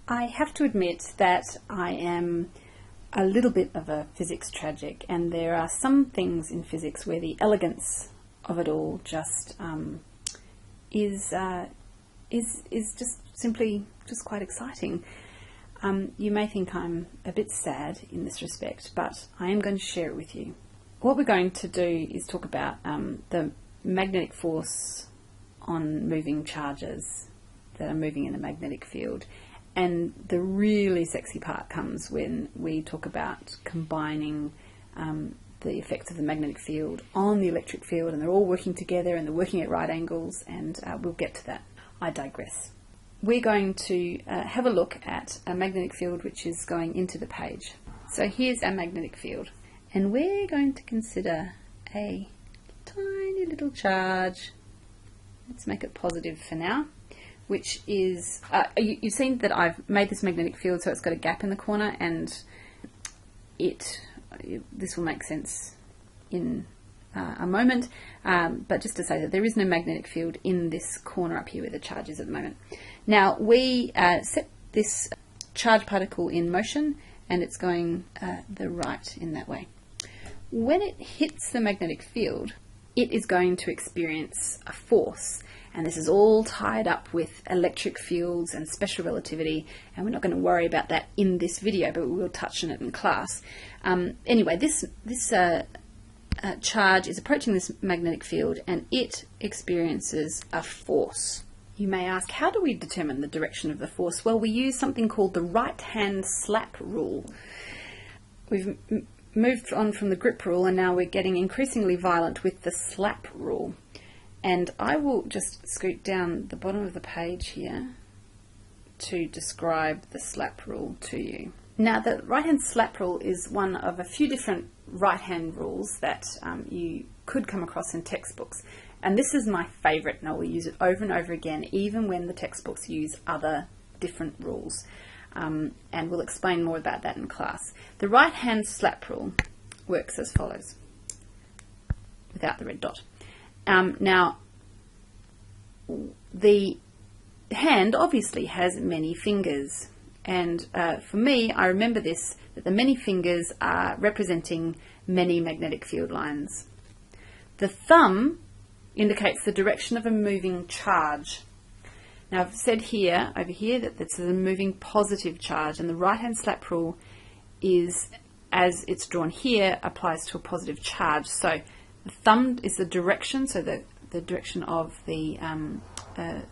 I have to admit that I am a little bit of a physics tragic, and there are some things in physics where the elegance of it all just is just simply just quite exciting. You may think I'm a bit sad in this respect, but I am going to share it with you. What we're going to do is talk about the magnetic force on moving charges that are moving in a magnetic field. And the really sexy part comes when we talk about combining the effects of the magnetic field on the electric field, and they're all working together and they're working at right angles, and we'll get to that. I digress. We're going to have a look at a magnetic field which is going into the page. So here's our magnetic field, and we're going to consider a tiny little charge. Let's make it positive for now, which is, you've seen that I've made this magnetic field so it's got a gap in the corner, and this will make sense in a moment, but just to say that there is no magnetic field in this corner up here where the charge is at the moment. Now we set this charge particle in motion, and it's going the right in that way. When it hits the magnetic field, it is going to experience a force, and this is all tied up with electric fields and special relativity, and we're not going to worry about that in this video, but we will touch on it in class. Anyway, this charge is approaching this magnetic field, and it experiences a force. You may ask, how do we determine the direction of the force? Well, we use something called the right-hand slap rule. We've moved on from the grip rule, and now we're getting increasingly violent with the slap rule. And I will just scoot down the bottom of the page here to describe the slap rule to you. Now, the right-hand slap rule is one of a few different right-hand rules that you could come across in textbooks. And this is my favourite, and I will use it over and over again, even when the textbooks use other different rules. And we'll explain more about that in class. The right-hand slap rule works as follows, without the red dot. Now, the hand obviously has many fingers, and for me, I remember this, that the many fingers are representing many magnetic field lines. The thumb indicates the direction of a moving charge. Now, I've said here, over here, that it's a moving positive charge, and the right-hand slap rule is, as it's drawn here, applies to a positive charge. So the thumb is the direction, so the direction of the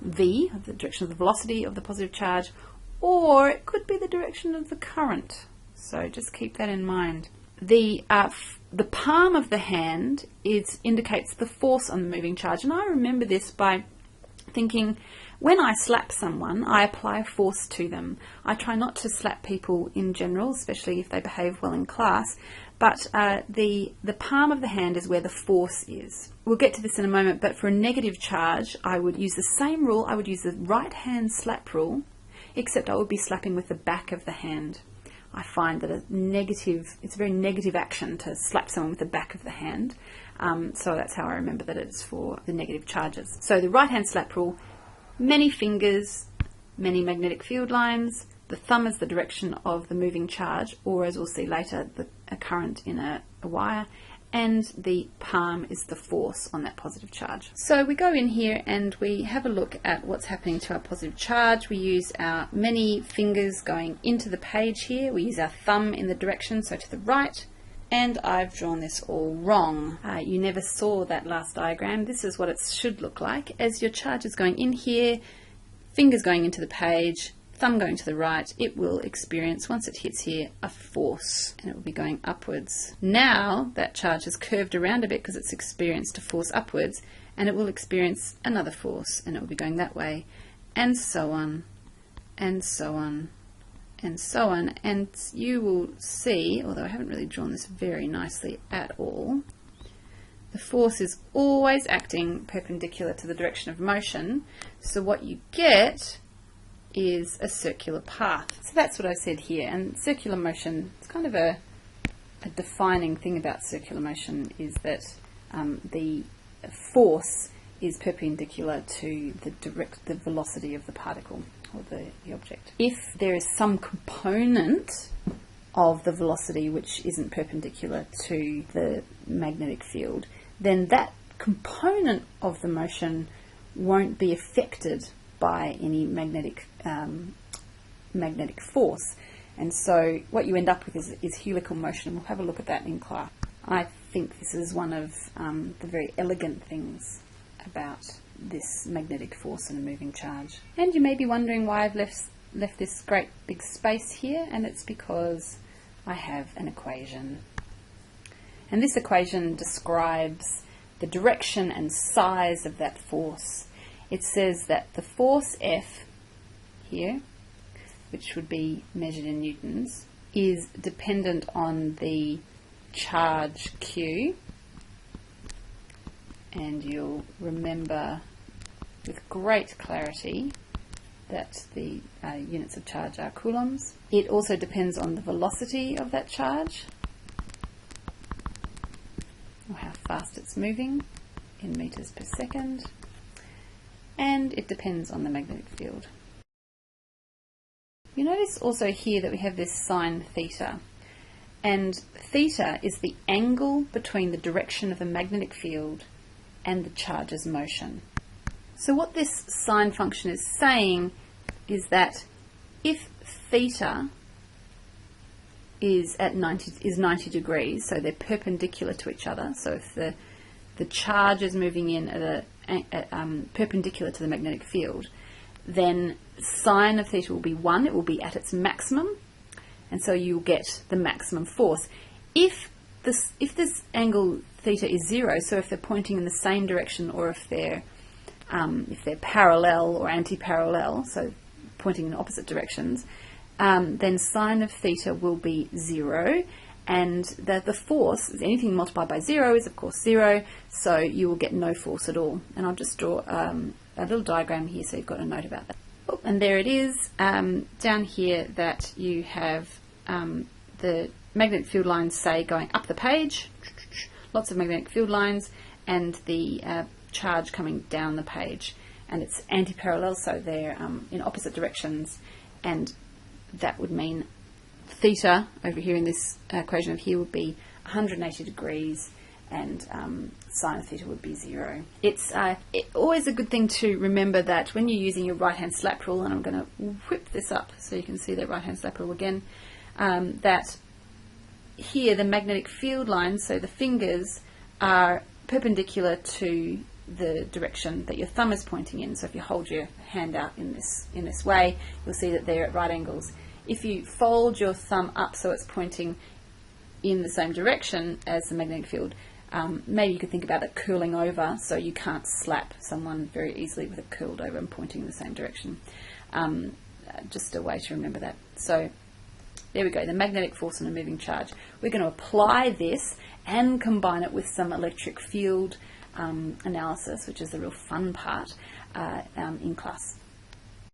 V, the direction of the velocity of the positive charge, or it could be the direction of the current. So just keep that in mind. The palm of the hand indicates the force on the moving charge, and I remember this by thinking, when I slap someone, I apply a force to them. I try not to slap people in general, especially if they behave well in class, but the palm of the hand is where the force is. We'll get to this in a moment, but for a negative charge, I would use the same rule. I would use the right-hand slap rule, except I would be slapping with the back of the hand. I find that it's a very negative action to slap someone with the back of the hand. So that's how I remember that it's for the negative charges. So the right-hand slap rule, many fingers, many magnetic field lines. The thumb is the direction of the moving charge, or as we'll see later, a current in a wire, and the palm is the force on that positive charge. So we go in here and we have a look at what's happening to our positive charge. We use our many fingers going into the page here. We use our thumb in the direction, so to the right. And I've drawn this all wrong. You never saw that last diagram. This is what it should look like. As your charge is going in here, fingers going into the page, thumb going to the right, it will experience, once it hits here, a force, and it will be going upwards. Now that charge has curved around a bit because it's experienced a force upwards, and it will experience another force, and it will be going that way, and so on, and so on, and so on. And you will see, although I haven't really drawn this very nicely at all, the force is always acting perpendicular to the direction of motion, so what you get is a circular path. So that's what I said here, and circular motion, it's kind of a defining thing about circular motion, is that the force is perpendicular to the velocity of the particle or the object. If there is some component of the velocity which isn't perpendicular to the magnetic field, then that component of the motion won't be affected by any magnetic force. And so what you end up with is helical motion, and we'll have a look at that in class. I think this is one of the very elegant things about this magnetic force in a moving charge. And you may be wondering why I've left this great big space here, and it's because I have an equation. And this equation describes the direction and size of that force. It says that the force F here, which would be measured in newtons, is dependent on the charge Q, and you'll remember with great clarity that the units of charge are coulombs. It also depends on the velocity of that charge, or how fast it's moving in meters per second, and it depends on the magnetic field. You notice also here that we have this sine theta, and theta is the angle between the direction of the magnetic field and the charge's motion. So what this sine function is saying is that if theta is 90 degrees, so they're perpendicular to each other, so if the charge is moving in at perpendicular to the magnetic field, then sine of theta will be 1, it will be at its maximum, and so you'll get the maximum force. If this angle theta is 0, so if they're pointing in the same direction, or if they're parallel or anti-parallel, so pointing in opposite directions, then sine of theta will be 0, and the force, anything multiplied by 0 is of course 0, so you will get no force at all. And I'll just draw a little diagram here so you've got a note about that. Oh, and there it is, down here, that you have the magnetic field lines, say, going up the page, lots of magnetic field lines, and the charge coming down the page, and it's anti-parallel, so they're in opposite directions, and that would mean theta over here in this equation of here would be 180 degrees, and sine of theta would be 0. It's always a good thing to remember that when you're using your right hand slap rule, and I'm going to whip this up so you can see that right hand slap rule again, that here the magnetic field lines, so the fingers, are perpendicular to the direction that your thumb is pointing in. So if you hold your hand out in this way, you'll see that they're at right angles. If you fold your thumb up so it's pointing in the same direction as the magnetic field, maybe you could think about it curling over, so you can't slap someone very easily with it curled over and pointing in the same direction. Just a way to remember that. So there we go, the magnetic force on a moving charge. We're going to apply this and combine it with some electric field analysis, which is the real fun part, in class.